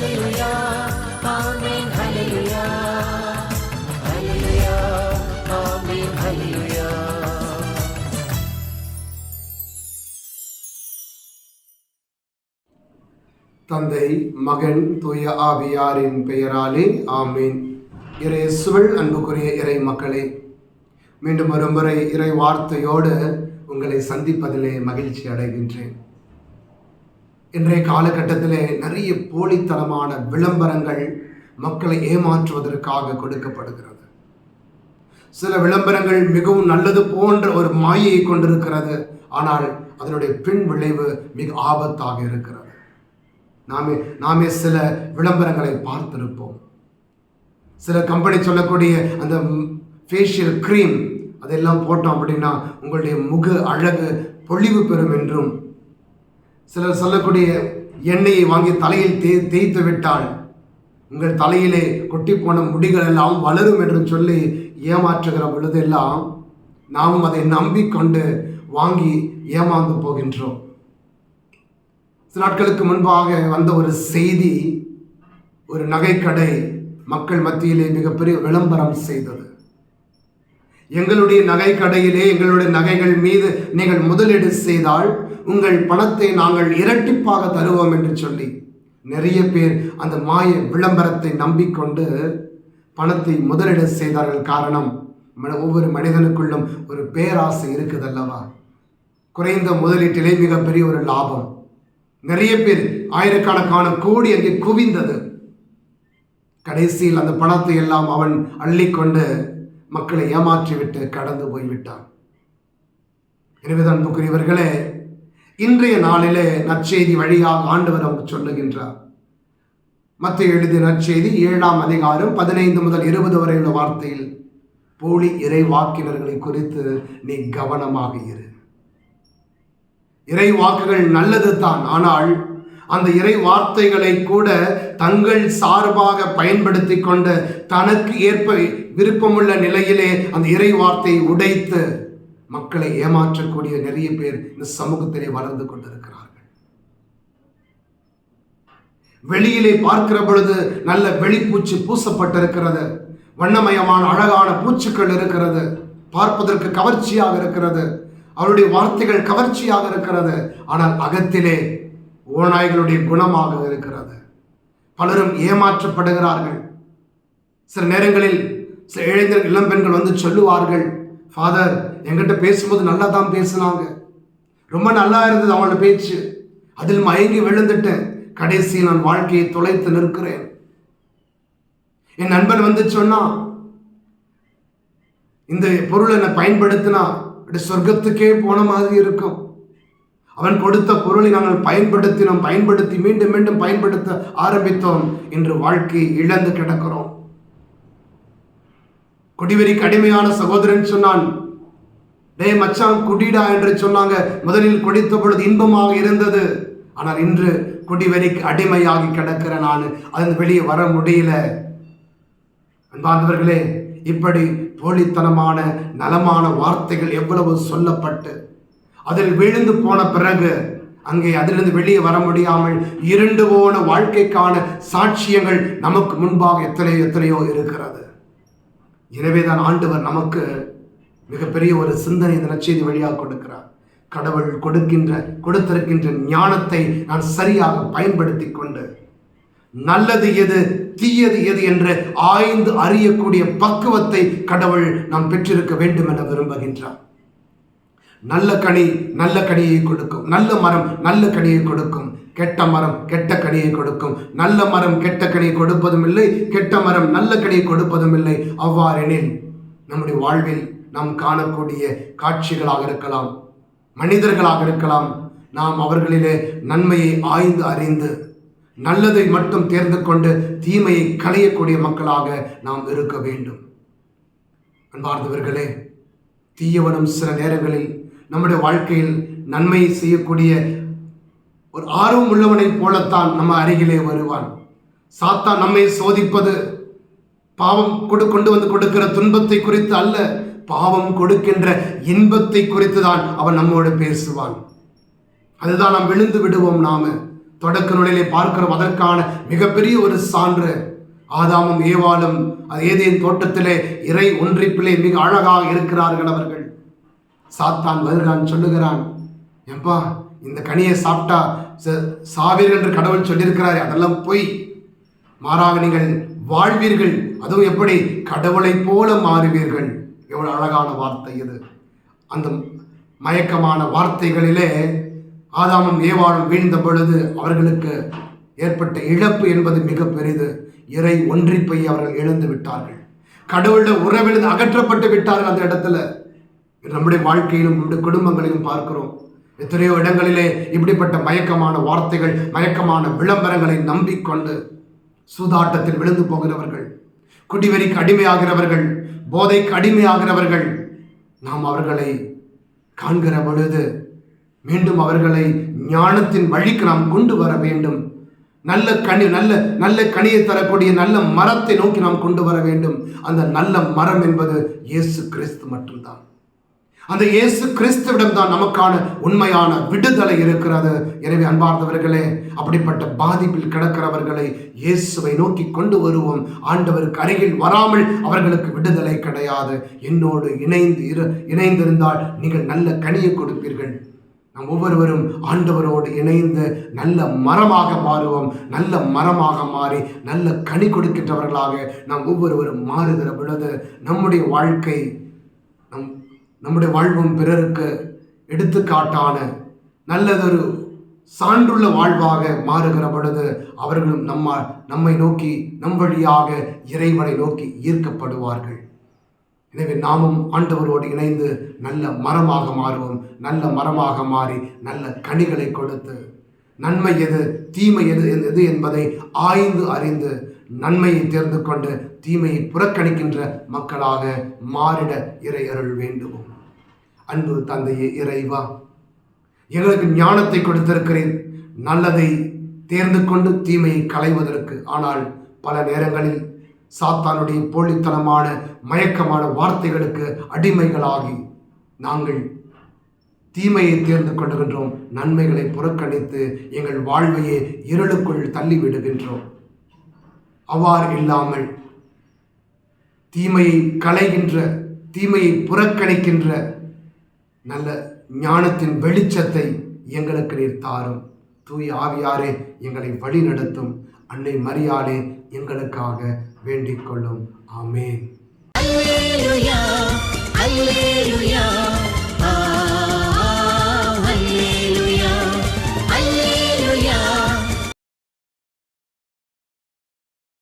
ஹல்லேலூயா ஆமென் ஹல்லேலூயா ஹல்லேலூயா ஆமென் ஹல்லேலூயா. தந்தை, மகன், தூய ஆவியாரின் பெயராலே ஆமீன். இயேசுவில் அன்புக்குரிய இறை மக்களே, மீண்டும் ஒரு முறை இறை வார்த்தையோடு உங்களை சந்திப்பதிலே மகிழ்ச்சி அடைகின்றேன். இன்றைய காலகட்டத்திலே நிறைய போலித்தனமான விளம்பரங்கள் மக்களை ஏமாற்றுவதற்காக கொடுக்கப்படுகிறது. சில விளம்பரங்கள் மிகவும் நல்லது போன்ற ஒரு மாயையை கொண்டிருக்கிறது, ஆனால் அதனுடைய பின் விளைவு மிக ஆபத்தாக இருக்கிறது. நாமே சில விளம்பரங்களை பார்த்திருப்போம். சில கம்பெனி சொல்லக்கூடிய அந்த ஃபேஷியல் க்ரீம் அதெல்லாம் போட்டோம் அப்படின்னா உங்களுடைய முக அழகு பொழிவு பெறும் என்றும், சிலர் சொல்லக்கூடிய எண்ணெயை வாங்கி தலையில் தேய்த்து விட்டால் உங்கள் தலையிலே கொட்டி போன முடிகள் எல்லாம் வளரும் என்று சொல்லி ஏமாற்றுகிற பொழுதெல்லாம் நாம் அதை நம்பிக்கொண்டு வாங்கி ஏமாந்து போகின்றோம். சில நாட்களுக்கு முன்பாக வந்த ஒரு செய்தி, ஒரு நகைக்கடை மக்கள் மத்தியிலே மிகப்பெரிய விளம்பரம் செய்தது. எங்களுடைய நகை கடையிலே எங்களுடைய நகைகள் மீது நீங்கள் முதலீடு செய்தால் உங்கள் பணத்தை நாங்கள் இரட்டிப்பாக தருவோம் என்று சொல்லி நிறைய பேர் அந்த மாய விளம்பரத்தை நம்பிக்கொண்டு பணத்தை முதலீடு செய்தார்கள். காரணம், ஒவ்வொரு மனிதனுக்குள்ளும் ஒரு பேராசை இருக்குது அல்லவா? குறைந்த முதலீட்டிலே மிகப்பெரிய ஒரு லாபம். நிறைய பேர் ஆயிரக்கணக்கான கோடி அங்கே குவிந்தது. கடைசியில் அந்த பணத்தை எல்லாம் அவன் அள்ளிக்கொண்டு மக்களை ஏமாற்றிவிட்டு கடந்து போய்விட்டான். எனவேதான் அன்புக்குரியவர்களே, இன்றைய நாளிலே நற்செய்தி வழியாக ஆண்டவர் அவங்க சொல்லுகின்றார். மத்தேயு எழுதிய நற்செய்தி 7ஆம் அதிகாரம் 15 முதல் 20 வரை உள்ள வார்த்தையில், போலி இறை வாக்கினர்களை குறித்து நீ கவனமாக இரு. இறை வாக்குகள் நல்லது தான், ஆனால் அந்த இறை வார்த்தைகளை கூட தங்கள் சார்பாக பயன்படுத்தி கொண்டு தனக்கு ஏற்ப விருப்பமுள்ள நிலையிலே அந்த இறை வார்த்தையை உடைத்து மக்களை ஏமாற்றக்கூடிய நிறைய பேர் இந்த சமூகத்திலே வளர்ந்து கொண்டிருக்கிறார்கள். வெளியிலே பார்க்கிற பொழுது நல்ல வெளிப்பூச்சி பூசப்பட்டிருக்கிறது, வண்ணமயமான அழகான பூச்சுக்கள் இருக்கிறது, பார்ப்பதற்கு கவர்ச்சியாக இருக்கிறது, அவருடைய வார்த்தைகள் கவர்ச்சியாக இருக்கிறது. ஆனால் அகத்திலே ஓநாய்களுடைய குணமாக இருக்கிறது. பலரும் ஏமாற்றப்படுகிறார்கள். சில நேரங்களில் சில இளைஞர்கள், இளம்பெண்கள் வந்து சொல்லுவார்கள், ஃபாதர் என்கிட்ட பேசும்போது நல்லா தான் பேசினாங்க, ரொம்ப நல்லா இருந்தது அவங்களோட பேச்சு, அதில் மயங்கி விழுந்துட்டேன், கடைசியில் நான் வாழ்க்கையை தொலைத்து நிற்கிறேன். என் நண்பன் வந்து சொன்னா, இந்த பொருளை நான் பயன்படுத்தினா சொர்க்கத்துக்கே போன மாதிரி இருக்கும். அவன் கொடுத்த பொருளை நாங்கள் பயன்படுத்தி மீண்டும் மீண்டும் பயன்படுத்த ஆரம்பித்தோம். இன்று வாழ்க்கை இழந்து கிடக்கிறோம். குடிவெறிக்கு அடிமையான சகோதரன் சொன்னான், டே மச்சான் குடிடா என்று சொன்னாங்க. முதலில் குடித்த பொழுது இன்பமாக இருந்தது, ஆனால் இன்று குடிவெறிக்கு அடிமையாகி கிடக்கிற நான் அதன் வெளியே வர முடியல. அன்பார்ந்தவர்களே, இப்படி போலித்தனமான நலமான வார்த்தைகள் எவ்வளவு சொல்லப்பட்டு அதில் விழுந்து போன பிறகு அங்கே அதிலிருந்து வெளியே வர முடியாமல் இருண்டு போன வாழ்க்கைக்கான சாட்சியங்கள் நமக்கு முன்பாக எத்தனையோ இருக்கிறது. எனவேதான் ஆண்டவர் நமக்கு மிகப்பெரிய ஒரு சிந்தனை இந்த நற்செய்தி வழியாக கொடுக்கிறார். கடவுள் கொடுத்திருக்கின்ற ஞானத்தை நான் சரியாக பயன்படுத்தி கொண்டு நல்லது எது தீயது எது என்று ஆய்ந்து அறியக்கூடிய பக்குவத்தை கடவுள் நாம் பெற்றிருக்க வேண்டும் என விரும்புகின்றார். நல்ல கனி நல்ல கனியை கொடுக்கும், நல்ல மரம் நல்ல கனியை கொடுக்கும், கெட்ட மரம் கெட்ட கனியை கொடுக்கும். நல்ல மரம் கெட்ட கனியை கொடுப்பதும் இல்லை, கெட்ட மரம் நல்ல கனியை கொடுப்பதும் இல்லை. அவ்வாறெனில் நம்முடைய வாழ்வில் நாம் காணக்கூடிய காட்சிகளாக இருக்கலாம், மனிதர்களாக இருக்கலாம், நாம் அவர்களிலே நன்மையை ஆய்ந்து அறிந்து நல்லதை மட்டும் தேர்ந்து கொண்டு தீமையை களையக்கூடிய மக்களாக நாம் இருக்க வேண்டும். அன்பார்ந்தவர்களே, தீயவனும் சில நேரங்களில் நம்முடைய வாழ்க்கையில் நன்மையை செய்யக்கூடிய ஒரு ஆர்வம் உள்ளவனைப் போலத்தான் நம்ம அருகிலே வருவான். சாத்தான் நம்மை சோதிப்பது பாவம் கொண்டு வந்து கொடுக்கிற துன்பத்தை குறித்து அல்ல, பாவம் கொடுக்கின்ற இன்பத்தை குறித்து தான் அவன் நம்மோடு பேசுவான். அதுதான் நாம் விழுந்து விடுவோம். நாம தொடக்க நூலிலே பார்க்கிறோம். அதற்கான மிகப்பெரிய ஒரு சான்று ஆதாமும் ஏவாளும் ஏதேன் தோட்டத்திலே இறை ஒன்றிப்பிலே மிக அழகாக இருக்கிறார்கள். அவர்கள் சாத்தான் வருகிறான், சொல்லுகிறான், ஏம்பா இந்த கனியை சாப்பிட்டா சாவீர்கள் என்று கடவுள் சொல்லியிருக்கிறாரே, அதெல்லாம் பொய். மாறாக நீங்கள் வாழ்வீர்கள், அதுவும் எப்படி, கடவுளை போல மாறுவீர்கள். எவ்வளவு அழகான வார்த்தை இது. அந்த மயக்கமான வார்த்தைகளிலே ஆதாமும் ஏவாளும் வீழ்ந்த பொழுது அவர்களுக்கு ஏற்பட்ட இழப்பு என்பது மிக பெரிது. இறை ஒன்றிப்பை அவர்கள் இழந்து விட்டார்கள். கடவுளுடைய உறவிலிருந்து அகற்றப்பட்டு விட்டார்கள். அந்த இடத்துல நம்முடைய வாழ்க்கையிலும் நம்முடைய குடும்பங்களிலும் பார்க்கிறோம். எத்தனையோ இடங்களிலே இப்படிப்பட்ட மயக்கமான வார்த்தைகள், மயக்கமான விளம்பரங்களை நம்பிக்கொண்டு சூதாட்டத்தில் விழுந்து போகிறவர்கள், குடிவெறிக்கு அடிமையாகிறவர்கள், போதைக்கு அடிமையாகிறவர்கள், நாம் அவர்களை காண்கிற பொழுது மீண்டும் அவர்களை ஞானத்தின் வழிக்கு நாம் கொண்டு வர வேண்டும். நல்ல கனி நல்ல கனியை தரக்கூடிய நல்ல மரத்தை நோக்கி நாம் கொண்டு வர வேண்டும். அந்த நல்ல மரம் என்பது இயேசு கிறிஸ்து மட்டும்தான். அந்த இயேசு கிறிஸ்துவிடம் தான் நமக்கான உண்மையான விடுதலை இருக்கிறது. எனவே அன்பார்ந்தவர்களே, அப்படிப்பட்ட பாதிப்பில் கிடக்கிறவர்களை இயேசுவை நோக்கி கொண்டு வருவோம். ஆண்டவருக்கு அருகில் வராமல் அவர்களுக்கு விடுதலை கிடையாது. என்னோடு இணைந்திருந்தால் நீங்கள் நல்ல கனியை கொடுப்பீர்கள். நாம் ஒவ்வொருவரும் ஆண்டவரோடு இணைந்து நல்ல மரமாக மாறுவோம். நல்ல மரமாக மாறி நல்ல கனி கொடுக்கின்றவர்களாக நாம் ஒவ்வொருவரும் மாறுகிற பொழுது நம்முடைய வாழ்க்கை, நம்முடைய வாழ்வும் பிறருக்கு எடுத்துக்காட்டான நல்லதொரு சான்றுள்ள வாழ்வாக மாறுகிற பொழுது அவர்களும் நம்மை நோக்கி, நம் வழியாக இறைவனை நோக்கி ஈர்க்கப்படுவார்கள். எனவே நாமும் ஆண்டவரோடு இணைந்து நல்ல மரமாக மாறுவோம். நல்ல மரமாக மாறி நல்ல கனிகளை கொடுத்து நன்மை எது, தீமை எது என்பதை ஆய்ந்து அறிந்து நன்மையை தேர்ந்து கொண்டு தீமையை புறக்கணிக்கின்ற மக்களாக மாறிட இறை அருள் வேண்டுவோம். அன்பு தந்தையே இறைவா, எங்களுக்கு ஞானத்தை கொடுத்திருக்கிறேன் நல்லதை தேர்ந்து கொண்டு தீமையை களைவதற்கு. ஆனால் பல நேரங்களில் சாத்தானுடைய போலித்தனமான மயக்கமான வார்த்தைகளுக்கு அடிமைகளாகி நாங்கள் தீமையை தேர்ந்து கொண்டுகின்றோம். நன்மைகளை புறக்கணித்து எங்கள் வாழ்வையே இருளுக்குள் தள்ளிவிடுகின்றோம். அவ்வாறு இல்லாமல் தீமையை களைகின்ற, தீமையை புறக்கணிக்கின்ற நல்ல ஞானத்தின் வெளிச்சத்தை எங்களுக்கு நீர் தாரும். தூய ஆவியாரே எங்களை வழி நடத்தும். அன்னை மரியாளே எங்களுக்காக வேண்டிக் கொள்ளும். ஆமென். அல்லேலூயா, அல்லேலூயா.